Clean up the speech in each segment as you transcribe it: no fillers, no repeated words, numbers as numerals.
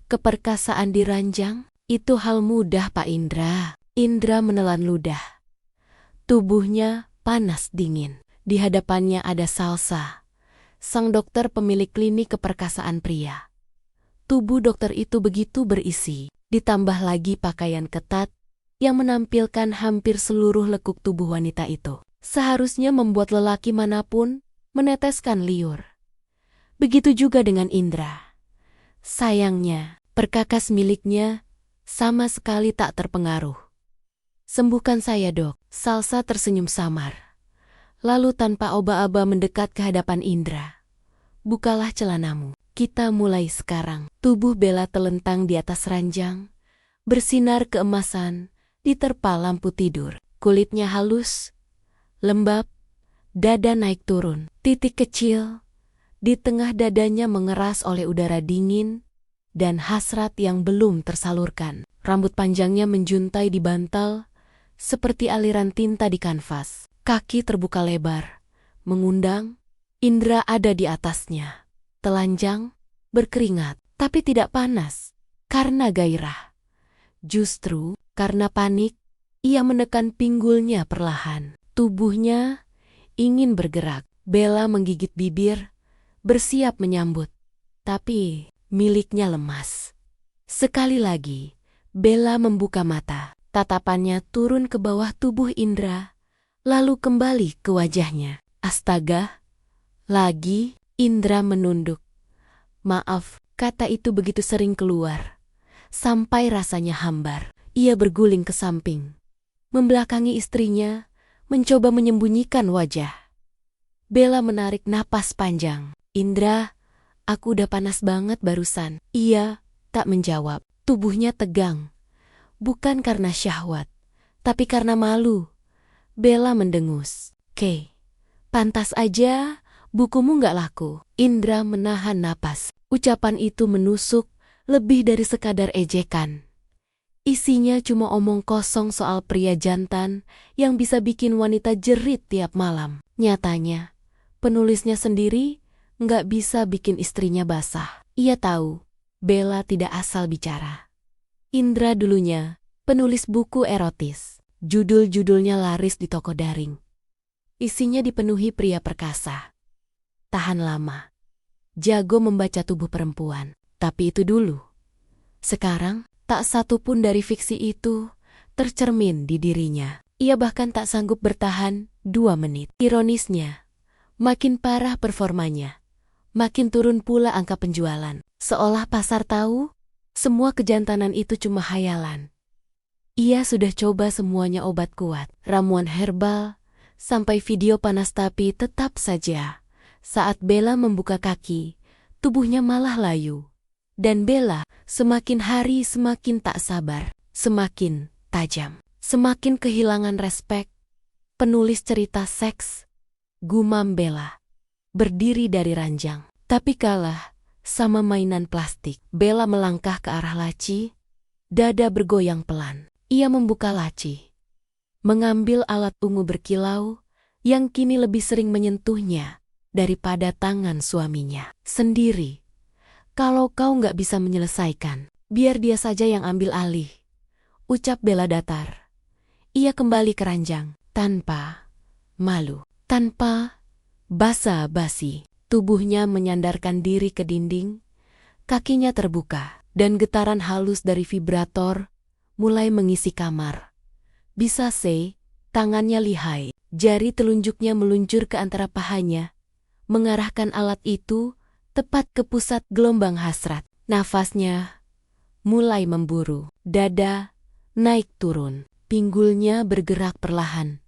Keperkasaan diranjang? Itu hal mudah, Pak Indra. Indra menelan ludah. Tubuhnya panas dingin. Di hadapannya ada Salsa, sang dokter pemilik klinik keperkasaan pria. Tubuh dokter itu begitu berisi, ditambah lagi pakaian ketat yang menampilkan hampir seluruh lekuk tubuh wanita itu. Seharusnya membuat lelaki manapun meneteskan liur. Begitu juga dengan Indra. Sayangnya, perkakas miliknya sama sekali tak terpengaruh. "Sembuhkan saya, Dok." Salsa tersenyum samar. Lalu tanpa oba-oba mendekat ke hadapan Indra. "Bukalah celanamu. Kita mulai sekarang." Tubuh Bella telentang di atas ranjang, bersinar keemasan, diterpa lampu tidur. Kulitnya halus, lembab, dada naik turun. Titik kecil di tengah dadanya mengeras oleh udara dingin dan hasrat yang belum tersalurkan. Rambut panjangnya menjuntai di bantal, seperti aliran tinta di kanvas. Kaki terbuka lebar, mengundang. Indra ada di atasnya. Telanjang, berkeringat, tapi tidak panas karena gairah. Justru karena panik, ia menekan pinggulnya perlahan. Tubuhnya ingin bergerak. Bella menggigit bibir, bersiap menyambut. Tapi miliknya lemas. Sekali lagi, Bella membuka mata. Tatapannya turun ke bawah tubuh Indra, lalu kembali ke wajahnya. Astaga, lagi. Indra menunduk. "Maaf," kata itu begitu sering keluar, sampai rasanya hambar. Ia berguling ke samping, membelakangi istrinya, mencoba menyembunyikan wajah. Bella menarik napas panjang. "Indra, aku udah panas banget barusan." Ia tak menjawab. Tubuhnya tegang. Bukan karena syahwat, tapi karena malu. Bella mendengus. Pantas aja bukumu nggak laku." Indra menahan napas. Ucapan itu menusuk lebih dari sekadar ejekan. Isinya cuma omong kosong soal pria jantan yang bisa bikin wanita jerit tiap malam. Nyatanya, penulisnya sendiri nggak bisa bikin istrinya basah. Ia tahu, Bella tidak asal bicara. Indra dulunya penulis buku erotis. Judul-judulnya laris di toko daring. Isinya dipenuhi pria perkasa. Tahan lama. Jago membaca tubuh perempuan. Tapi itu dulu. Sekarang, tak satu pun dari fiksi itu tercermin di dirinya. Ia bahkan tak sanggup bertahan 2 menit. Ironisnya, makin parah performanya, makin turun pula angka penjualan. Seolah pasar tahu, semua kejantanan itu cuma hayalan. Ia sudah coba semuanya obat kuat, ramuan herbal, sampai video panas, tapi tetap saja. Saat Bella membuka kaki, tubuhnya malah layu. Dan Bella semakin hari semakin tak sabar, semakin tajam, semakin kehilangan respek. "Penulis cerita seks," gumam Bella, berdiri dari ranjang. Tapi kalah sama mainan plastik. Bella melangkah ke arah laci, dada bergoyang pelan. Ia membuka laci, mengambil alat ungu berkilau yang kini lebih sering menyentuhnya daripada tangan suaminya sendiri. "Kalau kau nggak bisa menyelesaikan, biar dia saja yang ambil alih," ucap Bella datar. Ia kembali ke ranjang, tanpa malu, tanpa basa-basi. Tubuhnya menyandarkan diri ke dinding, kakinya terbuka, dan getaran halus dari vibrator mulai mengisi kamar. Bisa tangannya lihai, jari telunjuknya meluncur ke antara pahanya, mengarahkan alat itu tepat ke pusat gelombang hasrat. Nafasnya mulai memburu, dada naik turun, pinggulnya bergerak perlahan.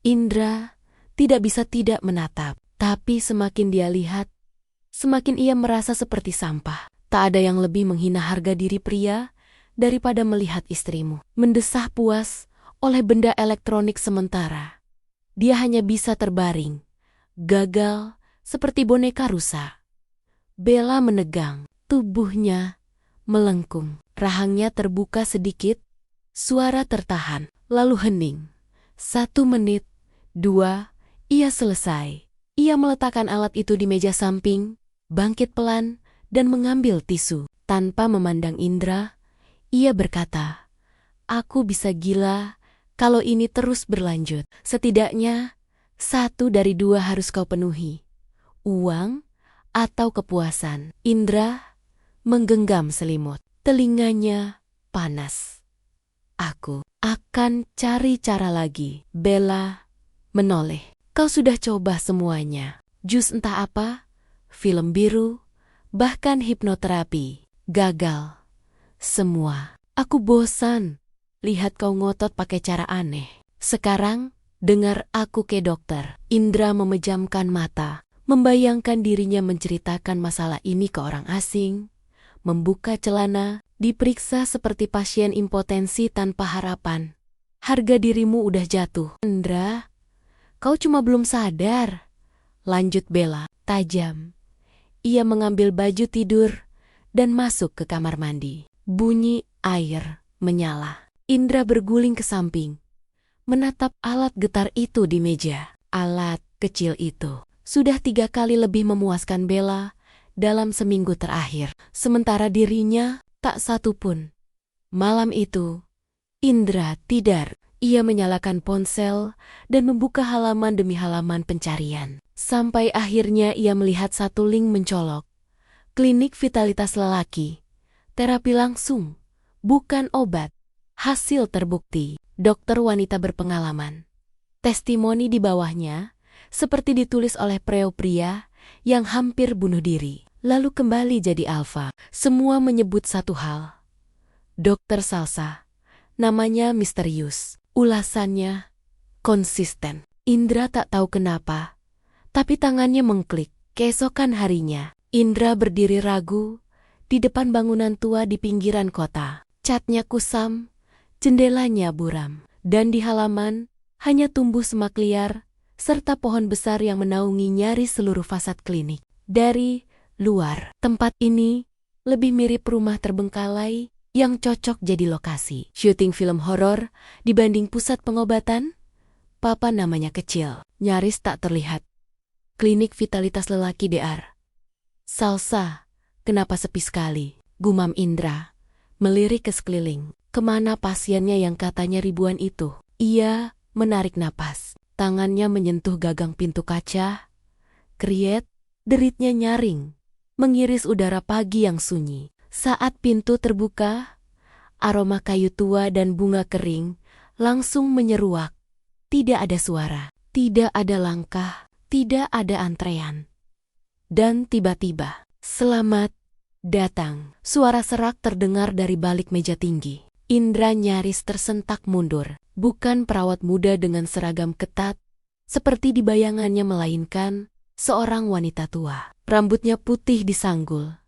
Indra tidak bisa tidak menatap. Tapi semakin dia lihat, semakin ia merasa seperti sampah. Tak ada yang lebih menghina harga diri pria daripada melihat istrimu mendesah puas oleh benda elektronik sementara. Dia hanya bisa terbaring, gagal seperti boneka rusa. Bella menegang, tubuhnya melengkung, rahangnya terbuka sedikit, suara tertahan, lalu hening. 1 menit, 2, ia selesai. Ia meletakkan alat itu di meja samping, bangkit pelan, dan mengambil tisu. Tanpa memandang Indra, ia berkata, "Aku bisa gila kalau ini terus berlanjut. Setidaknya, satu dari dua harus kau penuhi. Uang atau kepuasan." Indra menggenggam selimut. Telinganya panas. "Aku akan cari cara lagi." Bella menoleh. "Kau sudah coba semuanya. Jus entah apa, film biru, bahkan hipnoterapi. Gagal. Semua. Aku bosan lihat kau ngotot pakai cara aneh. Sekarang, dengar aku ke dokter." Indra memejamkan mata, membayangkan dirinya menceritakan masalah ini ke orang asing, membuka celana, diperiksa seperti pasien impotensi tanpa harapan. "Harga dirimu udah jatuh, Indra. Kau cuma belum sadar," lanjut Bella, tajam. Ia mengambil baju tidur dan masuk ke kamar mandi. Bunyi air menyala. Indra berguling ke samping, menatap alat getar itu di meja. Alat kecil itu sudah 3 kali lebih memuaskan Bella dalam seminggu terakhir, sementara dirinya tak satu pun. Malam itu, Indra tidur. Ia menyalakan ponsel dan membuka halaman demi halaman pencarian. Sampai akhirnya ia melihat satu link mencolok. Klinik vitalitas lelaki. Terapi langsung, bukan obat. Hasil terbukti, dokter wanita berpengalaman. Testimoni di bawahnya, seperti ditulis oleh pria yang hampir bunuh diri, lalu kembali jadi alfa. Semua menyebut satu hal. Dokter Salsa. Namanya misterius. Ulasannya konsisten. Indra tak tahu kenapa, tapi tangannya mengklik. Keesokan harinya, Indra berdiri ragu di depan bangunan tua di pinggiran kota. Catnya kusam, jendelanya buram, dan di halaman hanya tumbuh semak liar serta pohon besar yang menaungi nyaris seluruh fasad klinik. Dari luar, tempat ini lebih mirip rumah terbengkalai yang cocok jadi lokasi syuting film horor dibanding pusat pengobatan. Papan namanya kecil, nyaris tak terlihat. Klinik vitalitas lelaki DR. Salsa, kenapa sepi sekali? Gumam Indra, melirik ke sekeliling. Kemana pasiennya yang katanya ribuan itu? Ia menarik napas. Tangannya menyentuh gagang pintu kaca. Kriet, deritnya nyaring, mengiris udara pagi yang sunyi. Saat pintu terbuka, aroma kayu tua dan bunga kering langsung menyeruak. Tidak ada suara, tidak ada langkah, tidak ada antrean. Dan tiba-tiba, "Selamat datang." Suara serak terdengar dari balik meja tinggi. Indra nyaris tersentak mundur. Bukan perawat muda dengan seragam ketat, seperti di bayangannya, melainkan seorang wanita tua. Rambutnya putih disanggul.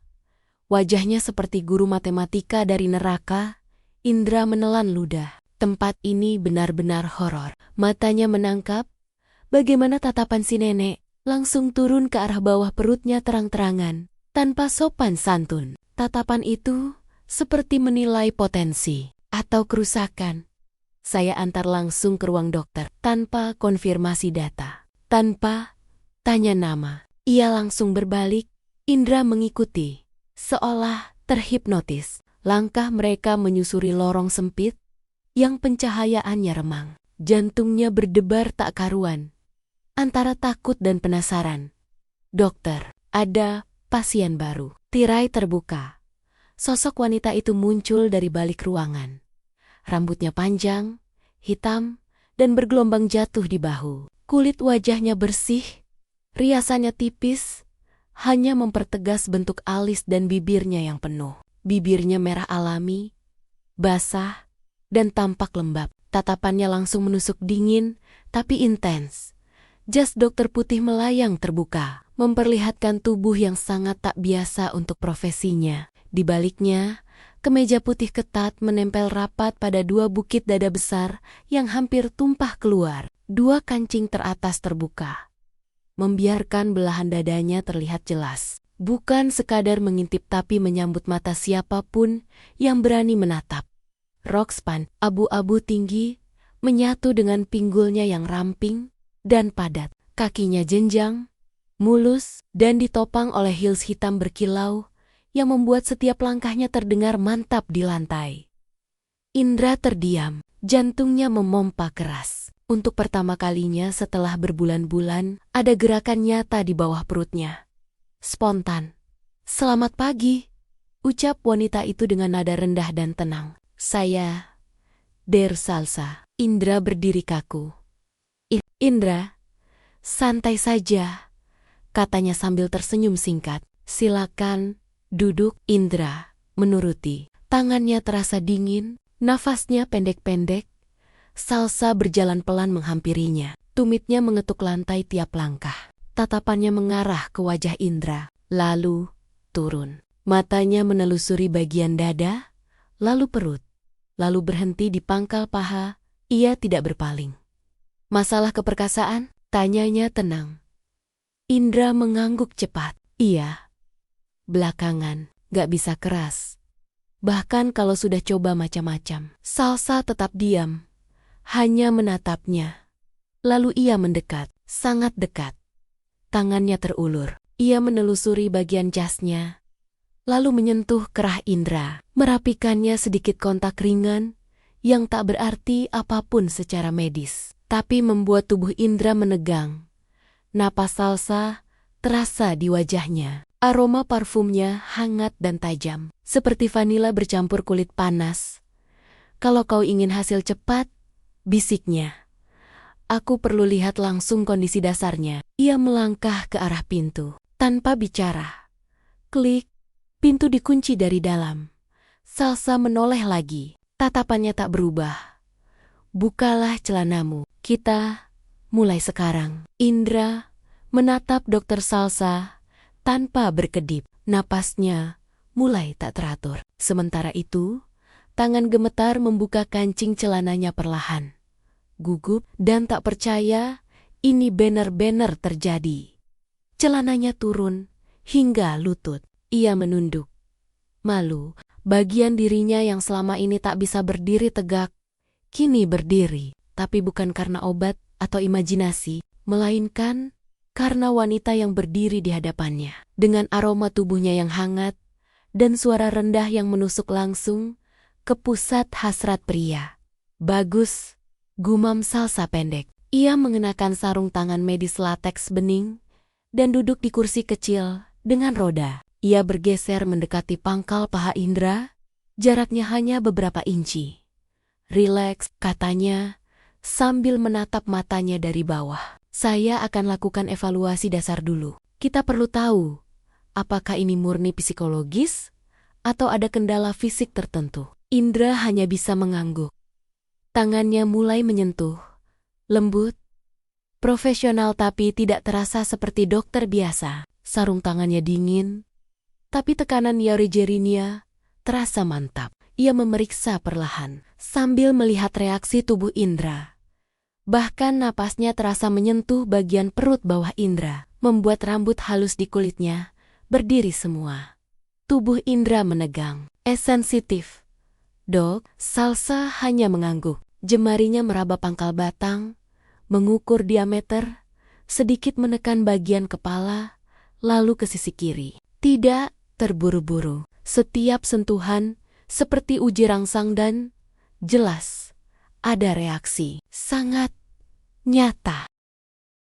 Wajahnya seperti guru matematika dari neraka. Indra menelan ludah. Tempat ini benar-benar horor. Matanya menangkap. Bagaimana tatapan si nenek langsung turun ke arah bawah perutnya terang-terangan, tanpa sopan santun. Tatapan itu seperti menilai potensi atau kerusakan. Saya antar langsung ke ruang dokter tanpa konfirmasi data, tanpa tanya nama. Ia langsung berbalik. Indra mengikuti, seolah terhipnotis. Langkah mereka menyusuri lorong sempit yang pencahayaannya remang. Jantungnya berdebar tak karuan, antara takut dan penasaran. "Dokter, ada pasien baru." Tirai terbuka. Sosok wanita itu muncul dari balik ruangan. Rambutnya panjang, hitam, dan bergelombang jatuh di bahu. Kulit wajahnya bersih, riasannya tipis, hanya mempertegas bentuk alis dan bibirnya yang penuh. Bibirnya merah alami, basah, dan tampak lembab. Tatapannya langsung menusuk dingin, tapi intens. Jas dokter putih melayang terbuka, memperlihatkan tubuh yang sangat tak biasa untuk profesinya. Di baliknya, kemeja putih ketat menempel rapat pada 2 bukit dada besar yang hampir tumpah keluar. 2 kancing teratas terbuka, membiarkan belahan dadanya terlihat jelas. Bukan sekadar mengintip tapi menyambut mata siapapun yang berani menatap. Rok span abu-abu tinggi menyatu dengan pinggulnya yang ramping dan padat. Kakinya jenjang, mulus, dan ditopang oleh heels hitam berkilau yang membuat setiap langkahnya terdengar mantap di lantai. Indra terdiam, jantungnya memompa keras. Untuk pertama kalinya setelah berbulan-bulan, ada gerakan nyata di bawah perutnya. Spontan. "Selamat pagi," ucap wanita itu dengan nada rendah dan tenang. "Saya, Der Salsa." Indra berdiri kaku. Indra, santai saja," katanya sambil tersenyum singkat. "Silakan, duduk." Indra menuruti. Tangannya terasa dingin, nafasnya pendek-pendek. Salsa berjalan pelan menghampirinya. Tumitnya mengetuk lantai tiap langkah. Tatapannya mengarah ke wajah Indra, lalu turun. Matanya menelusuri bagian dada, lalu perut, lalu berhenti di pangkal paha. Ia tidak berpaling. "Masalah keperkasaan?" tanyanya tenang. Indra mengangguk cepat. "Iya. Belakangan, gak bisa keras. Bahkan kalau sudah coba macam-macam." Salsa tetap diam, hanya menatapnya. Lalu ia mendekat, sangat dekat. Tangannya terulur. Ia menelusuri bagian jasnya, lalu menyentuh kerah Indra, merapikannya sedikit kontak ringan yang tak berarti apapun secara medis, tapi membuat tubuh Indra menegang. Napas Salsa terasa di wajahnya. Aroma parfumnya hangat dan tajam, seperti vanila bercampur kulit panas. "Kalau kau ingin hasil cepat," bisiknya, "aku perlu lihat langsung kondisi dasarnya." Ia melangkah ke arah pintu. Tanpa bicara, klik, pintu dikunci dari dalam. Salsa menoleh lagi, tatapannya tak berubah. "Bukalah celanamu. Kita mulai sekarang." Indra menatap Dokter Salsa tanpa berkedip. Napasnya mulai tak teratur. Sementara itu, tangan gemetar membuka kancing celananya perlahan. Gugup dan tak percaya ini benar-benar terjadi. Celananya turun hingga lutut. Ia menunduk. Malu, bagian dirinya yang selama ini tak bisa berdiri tegak, kini berdiri. Tapi bukan karena obat atau imajinasi, melainkan karena wanita yang berdiri di hadapannya. Dengan aroma tubuhnya yang hangat dan suara rendah yang menusuk langsung ke pusat hasrat pria. "Bagus," gumam Salsa pendek. Ia mengenakan sarung tangan medis lateks bening dan duduk di kursi kecil dengan roda. Ia bergeser mendekati pangkal paha Indra, jaraknya hanya beberapa inci. "Rileks," katanya, sambil menatap matanya dari bawah. "Saya akan lakukan evaluasi dasar dulu. Kita perlu tahu, apakah ini murni psikologis atau ada kendala fisik tertentu." Indra hanya bisa mengangguk. Tangannya mulai menyentuh, lembut, profesional tapi tidak terasa seperti dokter biasa. Sarung tangannya dingin, tapi tekanan Yauri-Jerinia terasa mantap. Ia memeriksa perlahan, sambil melihat reaksi tubuh Indra. Bahkan napasnya terasa menyentuh bagian perut bawah Indra, membuat rambut halus di kulitnya berdiri semua. Tubuh Indra menegang. "Sensitif, Dok." Salsa hanya mengangguk. Jemarinya meraba pangkal batang, mengukur diameter, sedikit menekan bagian kepala, lalu ke sisi kiri. Tidak terburu-buru. Setiap sentuhan seperti uji rangsang dan jelas ada reaksi sangat nyata.